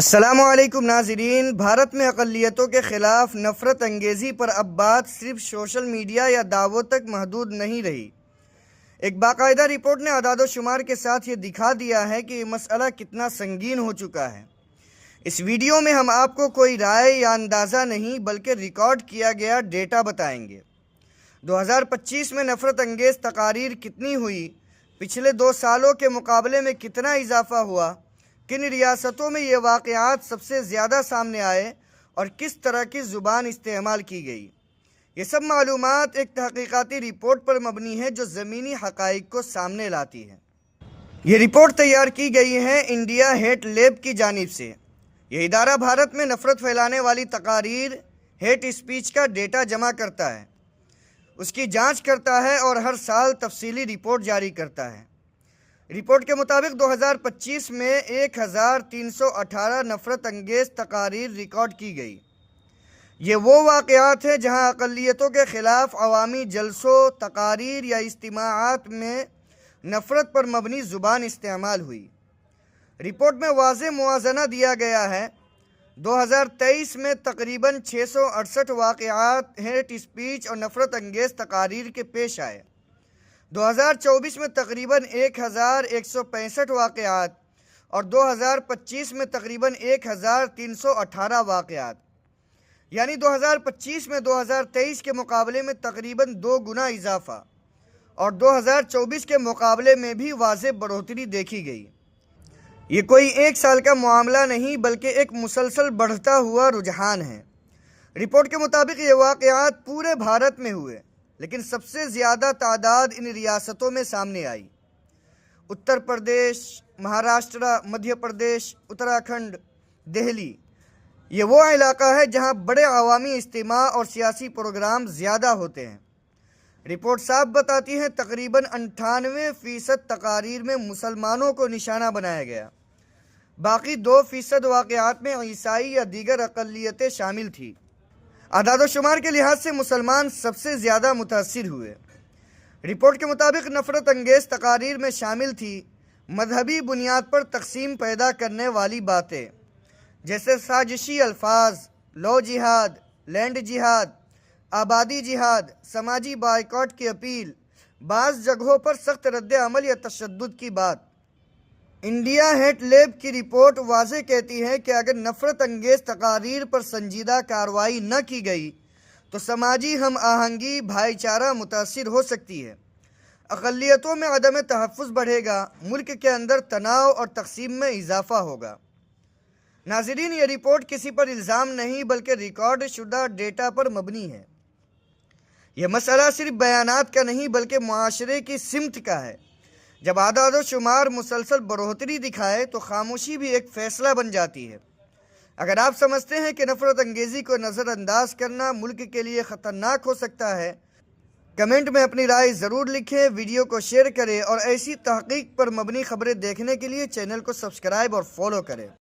السلام علیکم ناظرین۔ بھارت میں اقلیتوں کے خلاف نفرت انگیزی پر اب بات صرف سوشل میڈیا یا دعووں تک محدود نہیں رہی۔ ایک باقاعدہ رپورٹ نے اعداد و شمار کے ساتھ یہ دکھا دیا ہے کہ یہ مسئلہ کتنا سنگین ہو چکا ہے۔ اس ویڈیو میں ہم آپ کو کوئی رائے یا اندازہ نہیں بلکہ ریکارڈ کیا گیا ڈیٹا بتائیں گے۔ 2025 میں نفرت انگیز تقاریر کتنی ہوئی، پچھلے 2 سالوں کے مقابلے میں کتنا اضافہ ہوا، کن ریاستوں میں یہ واقعات سب سے زیادہ سامنے آئے اور کس طرح کی زبان استعمال کی گئی۔ یہ سب معلومات ایک تحقیقاتی رپورٹ پر مبنی ہے جو زمینی حقائق کو سامنے لاتی ہے۔ یہ رپورٹ تیار کی گئی ہے انڈیا ہیٹ لیب کی جانب سے۔ یہ ادارہ بھارت میں نفرت پھیلانے والی تقاریر، ہیٹ اسپیچ کا ڈیٹا جمع کرتا ہے، اس کی جانچ کرتا ہے اور ہر سال تفصیلی رپورٹ جاری کرتا ہے۔ رپورٹ کے مطابق 2025 میں 1318 نفرت انگیز تقاریر ریکارڈ کی گئی۔ یہ وہ واقعات ہیں جہاں اقلیتوں کے خلاف عوامی جلسوں، تقاریر یا اجتماعات میں نفرت پر مبنی زبان استعمال ہوئی۔ رپورٹ میں واضح موازنہ دیا گیا ہے۔ 2023 میں تقریباً 668 واقعات ہیٹ اسپیچ اور نفرت انگیز تقاریر کے پیش آئے۔ 2024 میں تقریباً 1165 واقعات اور 2025 میں تقریباً 1318 واقعات، یعنی 2025 میں 2023 کے مقابلے میں تقریباً 2 گنا اضافہ اور 2024 کے مقابلے میں بھی واضح بڑھوتری دیکھی گئی۔ یہ کوئی ایک سال کا معاملہ نہیں بلکہ ایک مسلسل بڑھتا ہوا رجحان ہے۔ رپورٹ کے مطابق یہ واقعات پورے بھارت میں ہوئے، لیکن سب سے زیادہ تعداد ان ریاستوں میں سامنے آئی: اتر پردیش، مہاراشٹر، مدھیہ پردیش، اتراکھنڈ، دہلی۔ یہ وہ علاقہ ہے جہاں بڑے عوامی اجتماع اور سیاسی پروگرام زیادہ ہوتے ہیں۔ رپورٹ صاف بتاتی ہے تقریباً 98% تقاریر میں مسلمانوں کو نشانہ بنایا گیا، باقی 2% واقعات میں عیسائی یا دیگر اقلیتیں شامل تھیں۔ اعداد و شمار کے لحاظ سے مسلمان سب سے زیادہ متاثر ہوئے۔ رپورٹ کے مطابق نفرت انگیز تقاریر میں شامل تھی مذہبی بنیاد پر تقسیم پیدا کرنے والی باتیں، جیسے سازشی الفاظ، لو جہاد، لینڈ جہاد، آبادی جہاد، سماجی بائیکاٹ کی اپیل، بعض جگہوں پر سخت رد عمل یا تشدد کی بات۔ انڈیا ہیٹ لیب کی رپورٹ واضح کہتی ہے کہ اگر نفرت انگیز تقاریر پر سنجیدہ کارروائی نہ کی گئی تو سماجی ہم آہنگی، بھائی چارہ متاثر ہو سکتی ہے، اقلیتوں میں عدم تحفظ بڑھے گا، ملک کے اندر تناؤ اور تقسیم میں اضافہ ہوگا۔ ناظرین، یہ رپورٹ کسی پر الزام نہیں بلکہ ریکارڈ شدہ ڈیٹا پر مبنی ہے۔ یہ مسئلہ صرف بیانات کا نہیں بلکہ معاشرے کی سمت کا ہے۔ جب اعداد و شمار مسلسل بڑھوتری دکھائے تو خاموشی بھی ایک فیصلہ بن جاتی ہے۔ اگر آپ سمجھتے ہیں کہ نفرت انگیزی کو نظر انداز کرنا ملک کے لیے خطرناک ہو سکتا ہے، کمنٹ میں اپنی رائے ضرور لکھیں، ویڈیو کو شیئر کریں اور ایسی تحقیق پر مبنی خبریں دیکھنے کے لیے چینل کو سبسکرائب اور فالو کریں۔